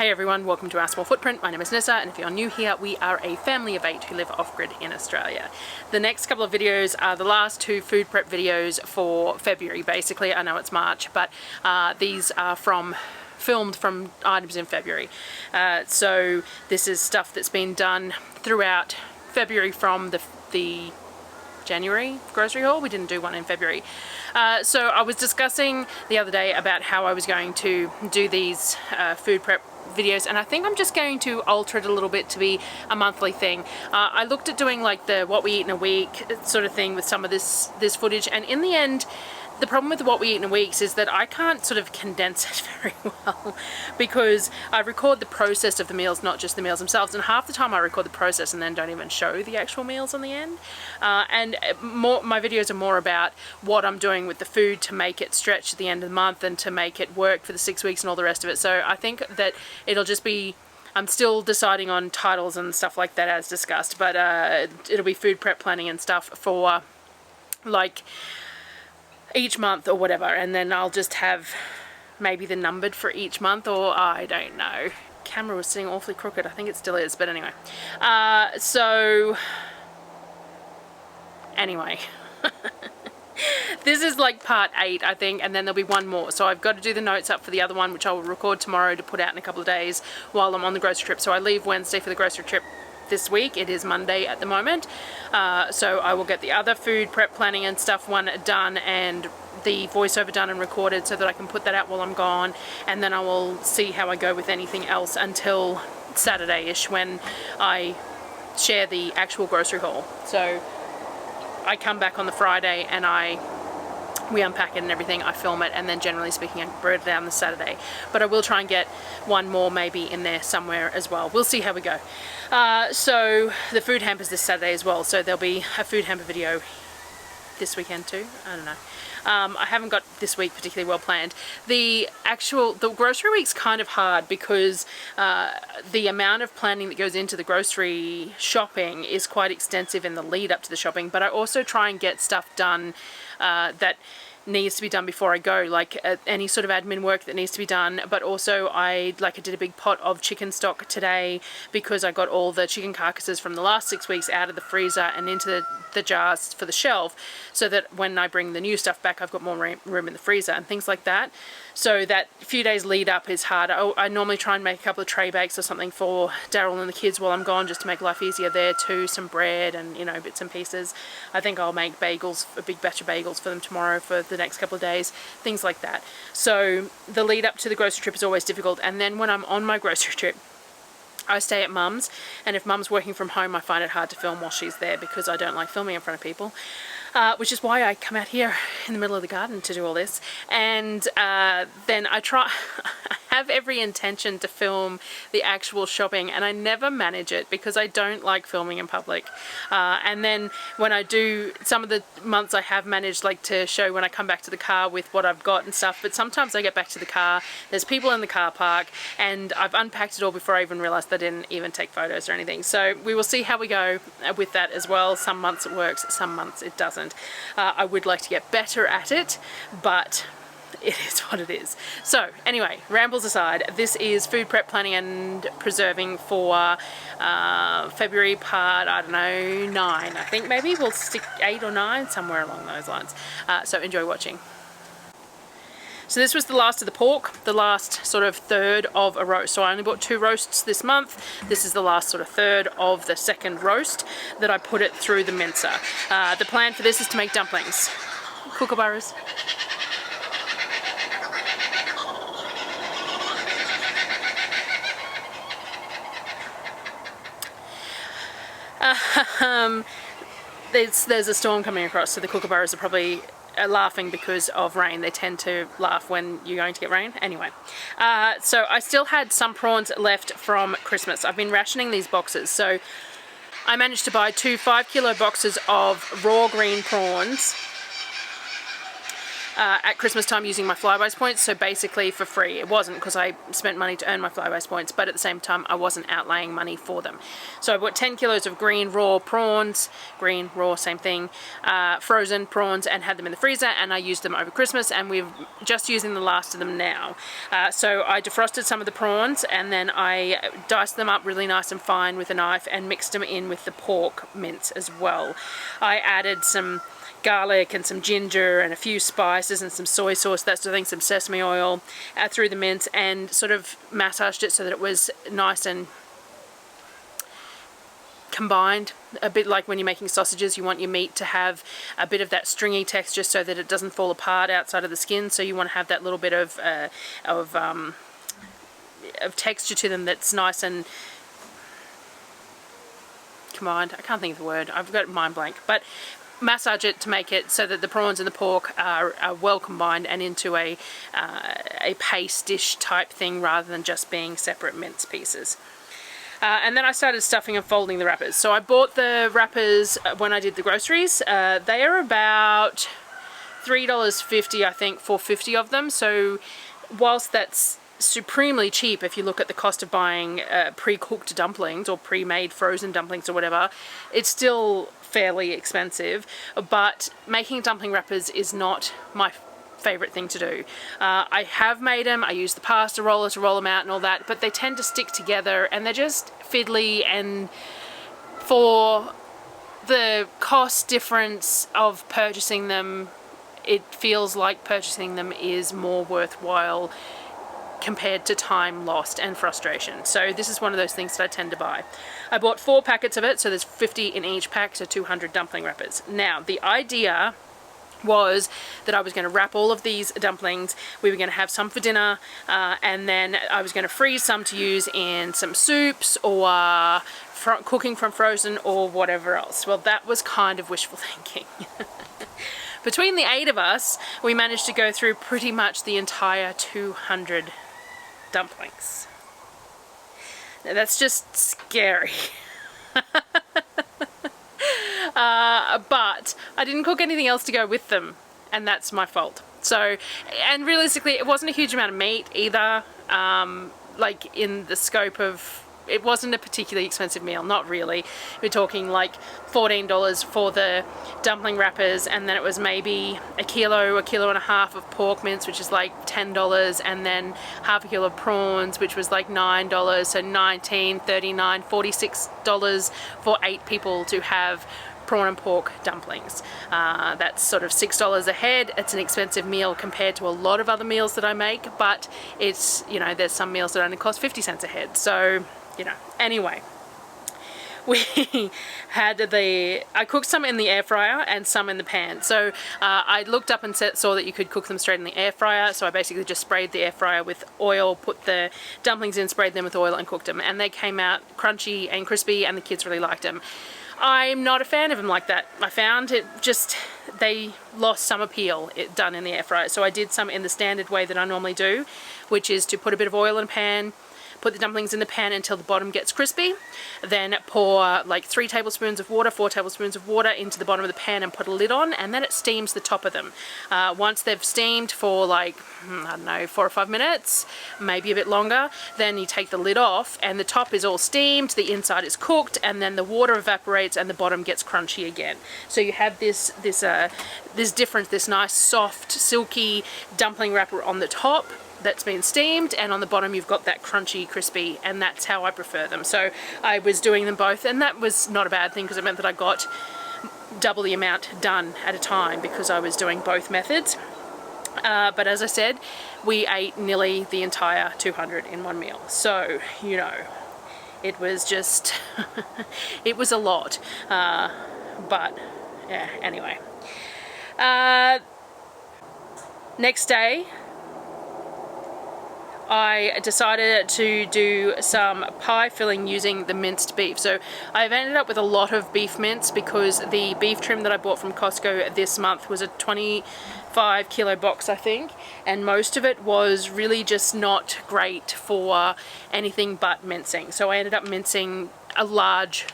Hey everyone, welcome to Our Small Footprint. My name is Nyssa, and if you're new here, we are a family of 8 who live off-grid in Australia. The next couple of videos are the last 2 food prep videos for February, basically. I know it's March, but these are filmed from items in February. So this is stuff that's been done throughout February from the January grocery haul. We didn't do one in February. So I was discussing the other day about how I was going to do these food prep videos, and I think I'm just going to alter it a little bit to be a monthly thing. I looked at doing like the what we eat in a week sort of thing with some of this footage, and in the end, the problem with the what we eat in a week is that I can't sort of condense it very well because I record the process of the meals, not just the meals themselves, and half the time I record the process and then don't even show the actual meals on the end. And my videos are more about what I'm doing with the food to make it stretch at the end of the month and to make it work for the 6 weeks and all the rest of it. So I think that it'll just be, I'm still deciding on titles and stuff like that as discussed, but it'll be food prep planning and stuff for like each month or whatever, and then I'll just have maybe the numbered for each month, or I don't know. Camera was sitting awfully crooked. I think it still is, but anyway. So anyway. This is like part 8, I think, and then there'll be one more. So I've got to do the notes up for the other one, which I will record tomorrow to put out in a couple of days while I'm on the grocery trip. So I leave Wednesday for the grocery trip this week. It is Monday at the moment. So I will get the other food prep planning and stuff one done and the voiceover done and recorded so that I can put that out while I'm gone, and then I will see how I go with anything else until Saturday-ish when I share the actual grocery haul. So I come back on the Friday and we unpack it and everything, I film it, and then generally speaking I break it down the Saturday. But I will try and get one more maybe in there somewhere as well. We'll see how we go. So the food hamper's this Saturday as well, so there'll be a food hamper video this weekend too. I don't know. I haven't got this week particularly well planned. The grocery week's kind of hard because the amount of planning that goes into the grocery shopping is quite extensive in the lead up to the shopping, but I also try and get stuff done that needs to be done before I go, like any sort of admin work that needs to be done. But also I did a big pot of chicken stock today because I got all the chicken carcasses from the last 6 weeks out of the freezer and into the jars for the shelf, so that when I bring the new stuff back I've got more room in the freezer and things like that. So that few days lead up is hard. I normally try and make a couple of tray bakes or something for Darryl and the kids while I'm gone, just to make life easier there too, some bread and, you know, bits and pieces. I think I'll make bagels, a big batch of bagels for them tomorrow for the next couple of days, things like that. So the lead up to the grocery trip is always difficult, and then when I'm on my grocery trip I stay at Mum's, and if Mum's working from home I find it hard to film while she's there because I don't like filming in front of people, which is why I come out here in the middle of the garden to do all this. And then I have every intention to film the actual shopping, and I never manage it because I don't like filming in public. And then when I do, some of the months I have managed like to show when I come back to the car with what I've got and stuff, but sometimes I get back to the car, there's people in the car park, and I've unpacked it all before I even realised I didn't even take photos or anything. So we will see how we go with that as well. Some months it works, some months it doesn't. I would like to get better at it, but it is what it is. So anyway, rambles aside, this is food prep planning and preserving for February part, I don't know, 9. I think maybe we'll stick 8 or 9, somewhere along those lines. So enjoy watching. So this was the last of the pork, the last sort of third of a roast. So I only bought 2 roasts this month. This is the last sort of third of the second roast that I put it through the mincer. The plan for this is to make dumplings. Kookaburras. There's a storm coming across, so the kookaburras are probably laughing because of rain. They tend to laugh when you're going to get rain. Anyway, so I still had some prawns left from Christmas. I've been rationing these boxes, so I managed to buy 2 5-kilo boxes of raw green prawns at Christmas time using my Flybuys points, so basically for free. It wasn't, because I spent money to earn my Flybuys points, but at the same time I wasn't outlaying money for them. So I bought 10 kilos of green raw prawns, green raw same thing, frozen prawns, and had them in the freezer, and I used them over Christmas, and we're just using the last of them now. So I defrosted some of the prawns, and then I diced them up really nice and fine with a knife and mixed them in with the pork mince as well. I added some garlic and some ginger and a few spices and some soy sauce, that sort of thing, some sesame oil, through the mince, and sort of massaged it so that it was nice and combined. A bit like when you're making sausages, you want your meat to have a bit of that stringy texture so that it doesn't fall apart outside of the skin, so you want to have that little bit of texture to them that's nice and combined. I can't think of the word, I've got mind blank, but massage it to make it so that the prawns and the pork are well combined and into a paste dish type thing rather than just being separate mince pieces. And then I started stuffing and folding the wrappers. So I bought the wrappers when I did the groceries. They are about $3.50, I think, for 50 of them. So whilst that's supremely cheap if you look at the cost of buying pre-cooked dumplings or pre-made frozen dumplings or whatever, it's still fairly expensive. But making dumpling wrappers is not my favorite thing to do. I have made them, I use the pasta roller to roll them out and all that, but they tend to stick together and they're just fiddly, and for the cost difference of purchasing them, it feels like purchasing them is more worthwhile compared to time lost and frustration. So this is one of those things that I tend to buy. I bought 4 packets of it, so there's 50 in each pack, so 200 dumpling wrappers. Now the idea was that I was going to wrap all of these dumplings, we were going to have some for dinner, and then I was going to freeze some to use in some soups or cooking from frozen or whatever else. Well, that was kind of wishful thinking. Between the 8 of us, we managed to go through pretty much the entire 200 dumplings. Now, that's just scary. But I didn't cook anything else to go with them, and that's my fault. So, and realistically, it wasn't a huge amount of meat either, like in the scope of, it wasn't a particularly expensive meal, not really. We're talking like $14 for the dumpling wrappers, and then it was maybe a kilo and a half of pork mince, which is like $10, and then half a kilo of prawns, which was like $9, so $19, $39, $46 for 8 people to have prawn and pork dumplings. That's sort of $6 a head. It's an expensive meal compared to a lot of other meals that I make, but it's, you know, there's some meals that only cost 50 cents a head, so you know. Anyway, we had I cooked some in the air fryer and some in the pan. So I looked up and saw that you could cook them straight in the air fryer, so I basically just sprayed the air fryer with oil, put the dumplings in, sprayed them with oil and cooked them, and they came out crunchy and crispy, and the kids really liked them. I'm not a fan of them like that. I found it just, they lost some appeal done in the air fryer. So I did some in the standard way that I normally do, which is to put a bit of oil in a pan, put the dumplings in the pan until the bottom gets crispy, then pour like 3 tablespoons of water, 4 tablespoons of water into the bottom of the pan and put a lid on, and then it steams the top of them. Once they've steamed for like, I don't know, 4 or 5 minutes, maybe a bit longer, then you take the lid off and the top is all steamed, the inside is cooked, and then the water evaporates and the bottom gets crunchy again. So you have this difference, this nice soft silky dumpling wrapper on the top that's been steamed, and on the bottom you've got that crunchy crispy, and that's how I prefer them. So I was doing them both, and that was not a bad thing because it meant that I got double the amount done at a time because I was doing both methods. But as I said, we ate nearly the entire 200 in one meal, so you know, it was just it was a lot, but yeah, anyway. Next day I decided to do some pie filling using the minced beef. So I've ended up with a lot of beef mince because the beef trim that I bought from Costco this month was a 25 kilo box, I think, and most of it was really just not great for anything but mincing. So I ended up mincing a large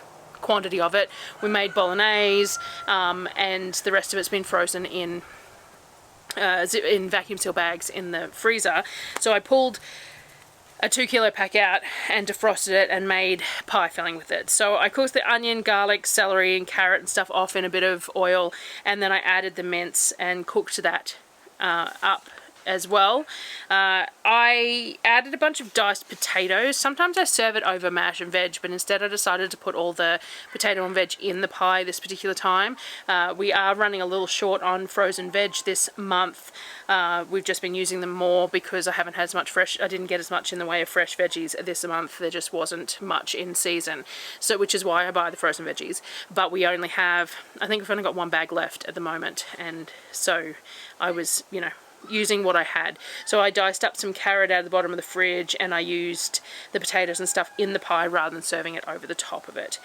quantity of it. We made bolognese, and the rest of it's been frozen in in vacuum seal bags in the freezer. So I pulled a 2 kilo pack out and defrosted it and made pie filling with it. So I cooked the onion, garlic, celery and carrot and stuff off in a bit of oil, and then I added the mince and cooked that up as well. I added a bunch of diced potatoes. Sometimes I serve it over mash and veg, but instead I decided to put all the potato and veg in the pie this particular time. We are running a little short on frozen veg this month. We've just been using them more because I haven't had as much fresh, I didn't get as much in the way of fresh veggies this month. There just wasn't much in season, so which is why I buy the frozen veggies. But we only have, I think we've only got 1 bag left at the moment, and so I was, you know, using what I had. So I diced up some carrot out of the bottom of the fridge, and I used the potatoes and stuff in the pie rather than serving it over the top of it.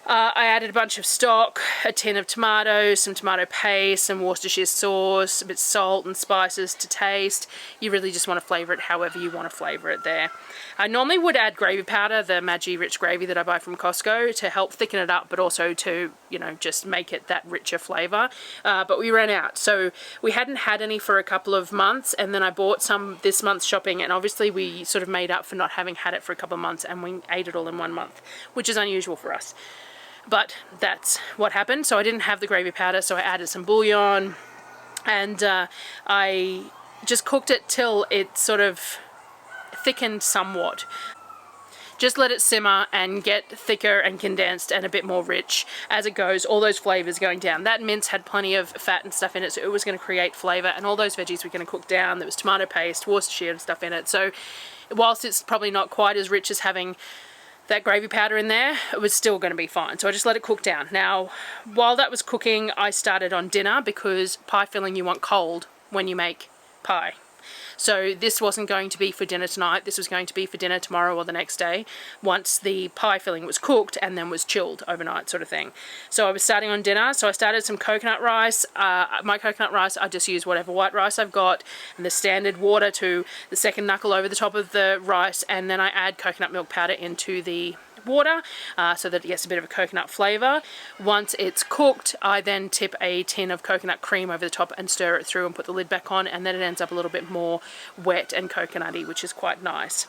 I added a bunch of stock, a tin of tomatoes, some tomato paste, some Worcestershire sauce, a bit of salt and spices to taste. You really just want to flavour it however you want to flavour it there. I normally would add gravy powder, the Maggi rich gravy that I buy from Costco, to help thicken it up, but also to, you know, just make it that richer flavour. But we ran out, so we hadn't had any for a couple of months, and then I bought some this month shopping, and obviously we sort of made up for not having had it for a couple of months, and we ate it all in 1 month, which is unusual for us. But that's what happened. So I didn't have the gravy powder, so I added some bouillon, and I just cooked it till it sort of thickened somewhat. Just let it simmer and get thicker and condensed and a bit more rich as it goes, all those flavours going down. That mince had plenty of fat and stuff in it, so it was going to create flavour, and all those veggies were going to cook down. There was tomato paste, Worcestershire and stuff in it, so whilst it's probably not quite as rich as having that gravy powder in there, it was still going to be fine. So I just let it cook down. Now, while that was cooking, I started on dinner, because pie filling you want cold when you make pie. So this wasn't going to be for dinner tonight, this was going to be for dinner tomorrow or the next day, once the pie filling was cooked and then was chilled overnight, sort of thing. So I was starting on dinner, so I started some coconut rice. My coconut rice, I just use whatever white rice I've got, and the standard water to the second knuckle over the top of the rice, and then I add coconut milk powder into the water so that it gets a bit of a coconut flavour. Once it's cooked, I then tip a tin of coconut cream over the top and stir it through and put the lid back on, and then it ends up a little bit more wet and coconutty, which is quite nice.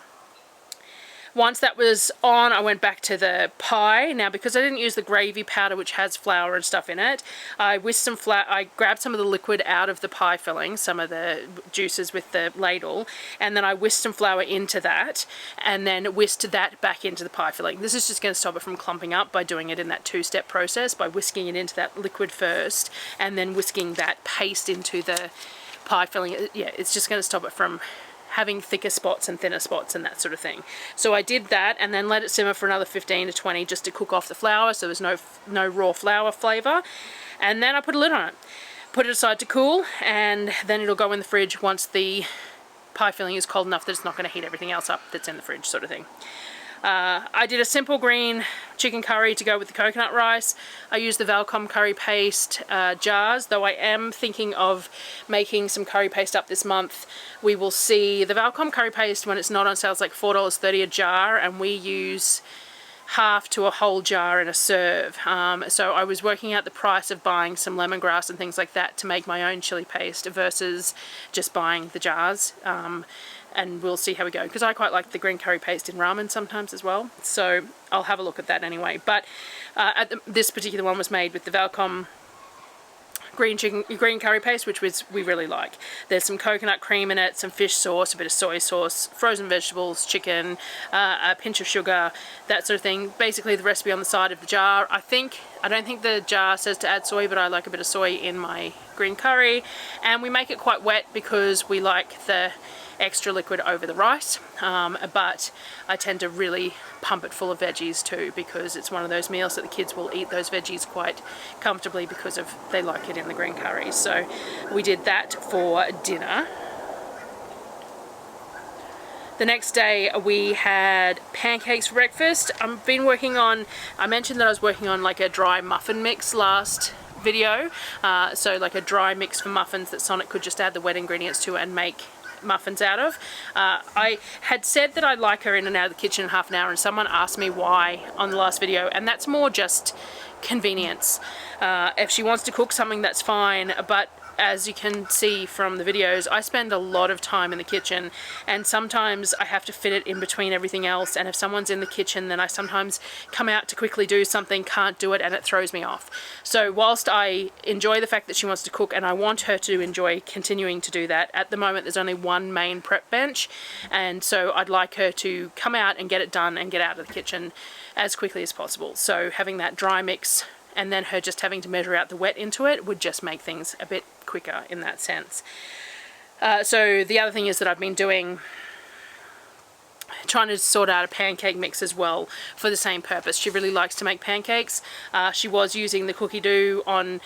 Once that was on, I went back to the pie. Now, because I didn't use the gravy powder, which has flour and stuff in it, I whisked some flour. I grabbed some of the liquid out of the pie filling, some of the juices with the ladle, and then I whisked some flour into that, and then whisked that back into the pie filling. This is just going to stop it from clumping up by doing it in that 2-step process, by whisking it into that liquid first, and then whisking that paste into the pie filling. Yeah, it's just going to stop it from having thicker spots and thinner spots and that sort of thing. So I did that, and then let it simmer for another 15 to 20 just to cook off the flour, so there's no raw flour flavour. And then I put a lid on it, put it aside to cool, and then it'll go in the fridge once the pie filling is cold enough that it's not going to heat everything else up that's in the fridge, sort of thing. I did a simple green chicken curry to go with the coconut rice. I used the Valcom curry paste jars, though I am thinking of making some curry paste up this month. We will see. The Valcom curry paste, when it's not on sale, is like $4.30 a jar, and we use half to a whole jar in a serve. So I was working out the price of buying some lemongrass and things like that to make my own chili paste versus just buying the jars. And we'll see how we go, because I quite like the green curry paste in ramen sometimes as well, so I'll have a look at that anyway. But this particular one was made with the Valcom green curry paste, which we really like. There's some coconut cream in it, some fish sauce, a bit of soy sauce, frozen vegetables, chicken, a pinch of sugar, that sort of thing. Basically the recipe on the side of the jar. I don't think the jar says to add soy, but I like a bit of soy in my green curry, and we make it quite wet because we like the extra liquid over the rice, but I tend to really pump it full of veggies too, because it's one of those meals that the kids will eat those veggies quite comfortably because they like it in the green curry. So we did that for dinner. The next day we had pancakes for breakfast. I mentioned that I was working on like a dry muffin mix last video, so like a dry mix for muffins that Sonnet could just add the wet ingredients to and make muffins out of. I had said that I'd like her in and out of the kitchen in half an hour, and someone asked me why on the last video, and that's more just convenience. If she wants to cook something, that's fine, but as you can see from the videos, I spend a lot of time in the kitchen, and sometimes I have to fit it in between everything else, and if someone's in the kitchen then I sometimes come out to quickly do something, can't do it, and it throws me off. So whilst I enjoy the fact that she wants to cook and I want her to enjoy continuing to do that, at the moment there's only one main prep bench, and so I'd like her to come out and get it done and get out of the kitchen as quickly as possible. So having that dry mix and then her just having to measure out the wet into it would just make things a bit quicker in that sense. So the other thing is that I've been trying to sort out a pancake mix as well for the same purpose. She really likes to make pancakes. She was using the cookie dough on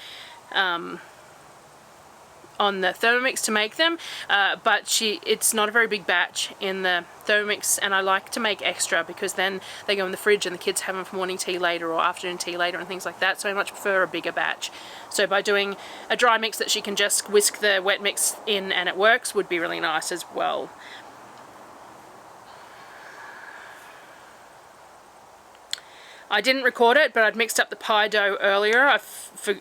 the Thermomix to make them, but it's not a very big batch in the Thermomix, and I like to make extra because then they go in the fridge and the kids have them for morning tea later or afternoon tea later and things like that, so I much prefer a bigger batch. So by doing a dry mix that she can just whisk the wet mix in and it works would be really nice as well. I didn't record it, but I'd mixed up the pie dough earlier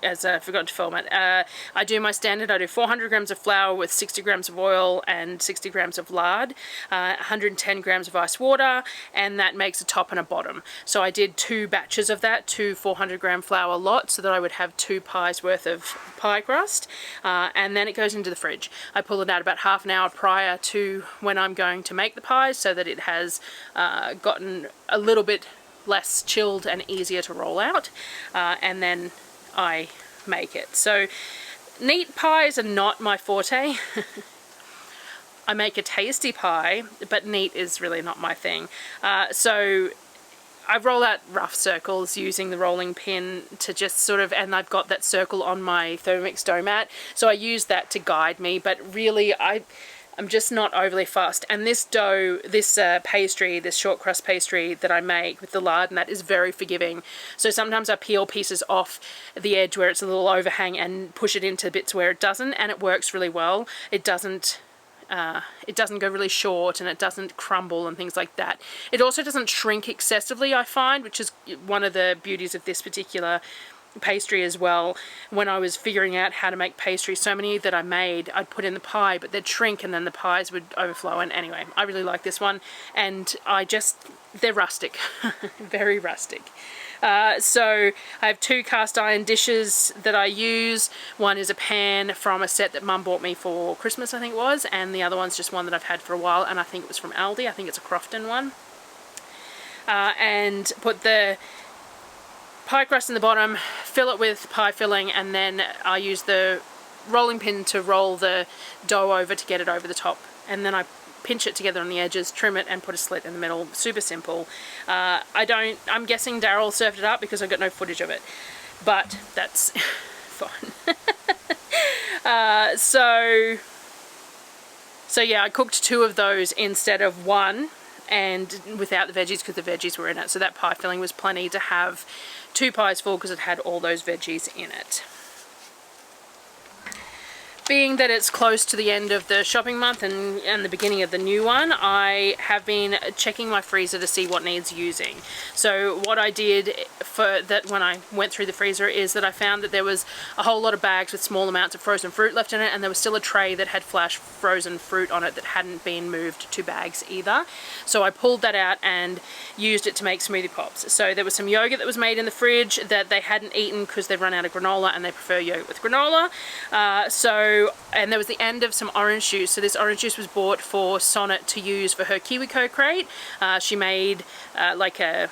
as I forgot to film it. I do my standard. I do 400 grams of flour with 60 grams of oil and 60 grams of lard, 110 grams of ice water, and that makes a top and a bottom. So I did 2 batches of that, 2 400 gram flour lots, so that I would have 2 pies worth of pie crust, and then it goes into the fridge. I pull it out about half an hour prior to when I'm going to make the pies so that it has gotten a little bit less chilled and easier to roll out, and then I make it. So neat pies are not my forte. I make a tasty pie, but neat is really not my thing. So I roll out rough circles using the rolling pin to just sort of, and I've got that circle on my Thermomix dough mat, so I use that to guide me, but really I'm just not overly fussed. And this dough, this pastry, this short crust pastry that I make with the lard and that is very forgiving. So sometimes I peel pieces off the edge where it's a little overhang and push it into bits where it doesn't, and it works really well. It doesn't go really short, and it doesn't crumble and things like that. It also doesn't shrink excessively, I find, which is one of the beauties of this particular pastry as well. When I was figuring out how to make pastry, so many that I made I'd put in the pie, but they'd shrink and then the pies would overflow. And anyway, I really like this one, and they're rustic. Very rustic. So I have 2 cast iron dishes that I use. One is a pan from a set that Mum bought me for Christmas, I think it was, and the other one's just one that I've had for a while, and I think it was from Aldi. I think it's a Crofton one. And put the pie crust in the bottom, fill it with pie filling, and then I use the rolling pin to roll the dough over to get it over the top, and then I pinch it together on the edges, trim it, and put a slit in the middle. Super simple. I'm guessing Darryl served it up because I got no footage of it, but that's fine. So yeah, I cooked 2 of those instead of 1, and without the veggies because the veggies were in it, so that pie filling was plenty to have 2 pies full because it had all those veggies in it. Being that it's close to the end of the shopping month and the beginning of the new one, I have been checking my freezer to see what needs using. So what I did for that when I went through the freezer is that I found that there was a whole lot of bags with small amounts of frozen fruit left in it, and there was still a tray that had flash frozen fruit on it that hadn't been moved to bags either. So I pulled that out and used it to make smoothie pops. So there was some yogurt that was made in the fridge that they hadn't eaten because they've run out of granola and they prefer yogurt with granola. And there was the end of some orange juice. So this orange juice was bought for Sonnet to use for her KiwiCo crate. She made like a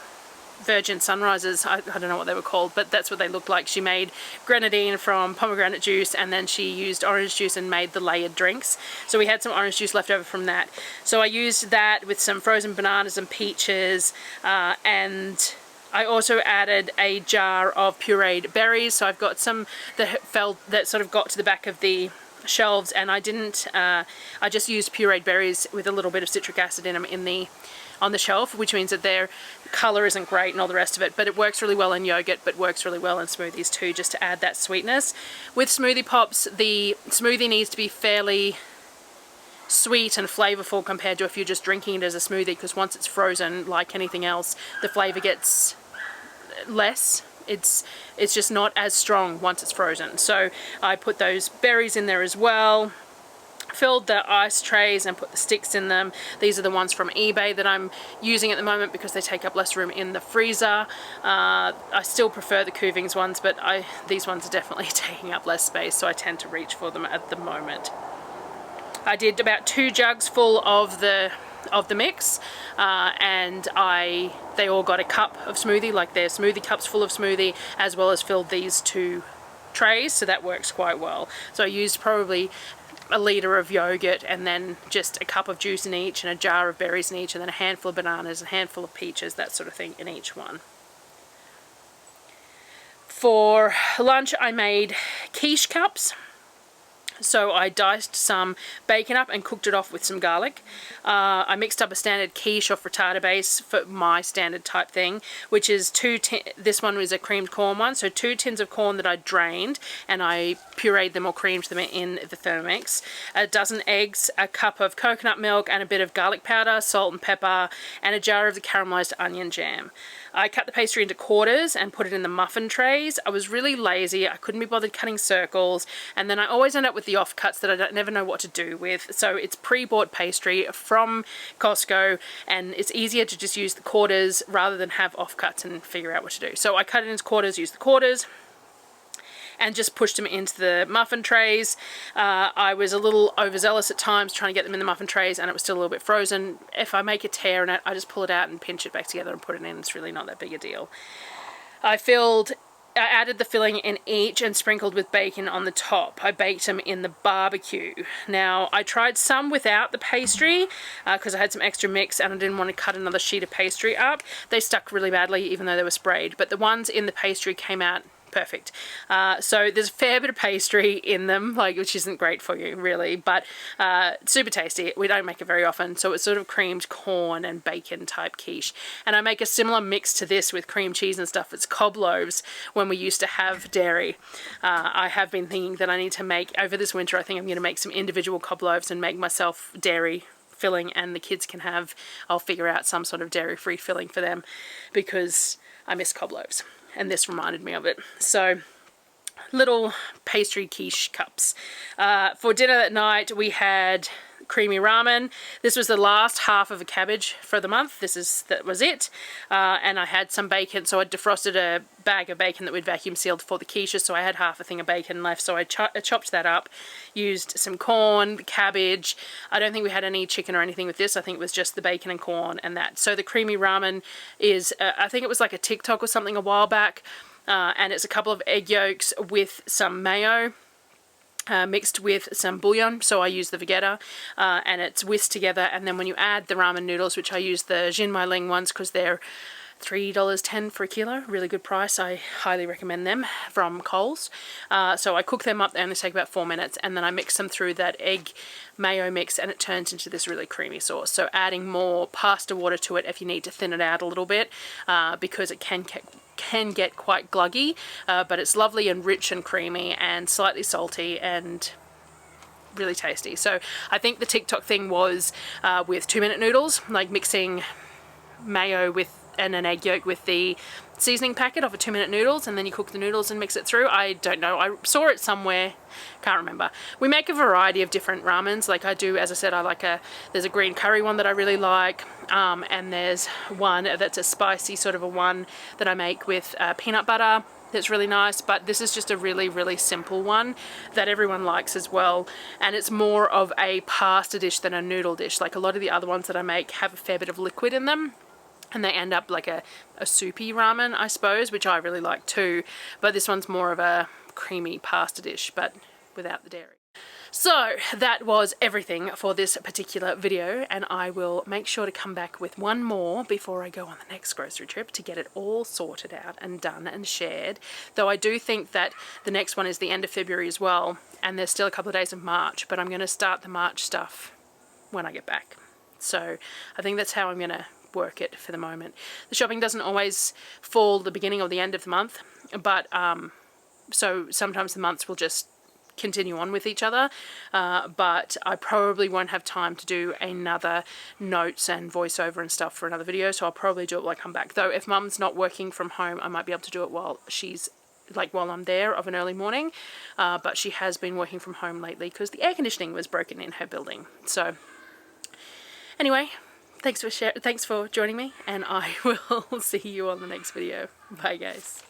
virgin sunrises, I don't know what they were called, but that's what they looked like. She made grenadine from pomegranate juice, and then she used orange juice and made the layered drinks. So we had some orange juice left over from that. So I used that with some frozen bananas and peaches, and I also added a jar of pureed berries. So I've got some that sort of got to the back of the shelves, and I just used pureed berries with a little bit of citric acid in them on the shelf, which means that their colour isn't great and all the rest of it, but it works really well in yogurt, but works really well in smoothies too, just to add that sweetness. With smoothie pops, the smoothie needs to be fairly sweet and flavorful compared to if you're just drinking it as a smoothie, because once it's frozen, like anything else, the flavour gets less it's just not as strong once it's frozen. So I put those berries in there as well. Filled the ice trays and put the sticks in them. These are the ones from eBay that I'm using at the moment because they take up less room in the freezer. I still prefer the Kavik ones, but these ones are definitely taking up less space, so I tend to reach for them at the moment. I did about 2 jugs full of the mix, and they all got a cup of smoothie, like their smoothie cups full of smoothie, as well as filled these 2 trays, so that works quite well. So I used probably a litre of yogurt and then just a cup of juice in each and a jar of berries in each, and then a handful of bananas, a handful of peaches, that sort of thing in each one. For lunch I made quiche cups. So I diced some bacon up and cooked it off with some garlic. I mixed up a standard quiche or frittata base for my standard type thing, which is this one was a creamed corn one, so 2 tins of corn that I drained and I pureed them or creamed them in the Thermomix. A dozen eggs, a cup of coconut milk and a bit of garlic powder, salt and pepper, and a jar of the caramelized onion jam. I cut the pastry into quarters and put it in the muffin trays. I was really lazy, I couldn't be bothered cutting circles, and then I always end up with the offcuts that I never know what to do with. So it's pre-bought pastry from Costco, and it's easier to just use the quarters rather than have offcuts and figure out what to do. So I cut it into quarters, used the quarters, and just pushed them into the muffin trays. I was a little overzealous at times trying to get them in the muffin trays, and it was still a little bit frozen. If I make a tear in it, I just pull it out and pinch it back together and put it in. It's really not that big a deal. I added the filling in each and sprinkled with bacon on the top. I baked them in the barbecue. Now, I tried some without the pastry because I had some extra mix and I didn't want to cut another sheet of pastry up. They stuck really badly even though they were sprayed, but the ones in the pastry came out perfect. So there's a fair bit of pastry in them, which isn't great for you really, but super tasty. We don't make it very often, so it's sort of creamed corn and bacon type quiche. And I make a similar mix to this with cream cheese and stuff. It's cob loaves when we used to have dairy. I have been thinking that I need to make, over this winter, I think I'm going to make some individual cob loaves and make myself dairy filling, and the kids can have, I'll figure out some sort of dairy-free filling for them because I miss cob loaves. And this reminded me of it. So, little pastry quiche cups. For dinner that night, we had creamy ramen. This was the last half of a cabbage for the month. That was it. And I had some bacon, so I defrosted a bag of bacon that we'd vacuum sealed for the quiche, so I had half a thing of bacon left, so I chopped that up, used some corn, cabbage. I don't think we had any chicken or anything with this. I think it was just the bacon and corn and that. So the creamy ramen is, I think it was like a TikTok or something a while back, and it's a couple of egg yolks with some mayo, mixed with some bouillon, so I use the Vegeta, and it's whisked together, and then when you add the ramen noodles, which I use the Jinmai Ling ones because they're $3.10 for a kilo, really good price. I highly recommend them from Coles. So I cook them up, they only take about 4 minutes, and then I mix them through that egg mayo mix and it turns into this really creamy sauce. So adding more pasta water to it if you need to thin it out a little bit, because it can get quite gluggy, but it's lovely and rich and creamy and slightly salty and really tasty. So I think the TikTok thing was with 2-minute noodles, like mixing mayo and an egg yolk with the seasoning packet of a 2-minute noodles, and then you cook the noodles and mix it through. I don't know, I saw it somewhere, can't remember. We make a variety of different ramens, like I do, as I said, there's a green curry one that I really like, and there's one that's a spicy sort of a one that I make with peanut butter. That's really nice, but this is just a really, really simple one that everyone likes as well, and it's more of a pasta dish than a noodle dish. Like a lot of the other ones that I make have a fair bit of liquid in them, and they end up like a soupy ramen, I suppose, which I really like too, but this one's more of a creamy pasta dish, but without the dairy. So that was everything for this particular video, and I will make sure to come back with one more before I go on the next grocery trip to get it all sorted out and done and shared. Though I do think that the next one is the end of February as well, and there's still a couple of days of March, but I'm going to start the March stuff when I get back. So I think that's how I'm going to work it for the moment. The shopping doesn't always fall the beginning or the end of the month, but so sometimes the months will just continue on with each other, but I probably won't have time to do another notes and voiceover and stuff for another video, so I'll probably do it when I come back. Though if Mum's not working from home, I might be able to do it while she's while I'm there of an early morning, but she has been working from home lately because the air conditioning was broken in her building. So anyway, thanks for joining me, and I will see you on the next video. Bye guys.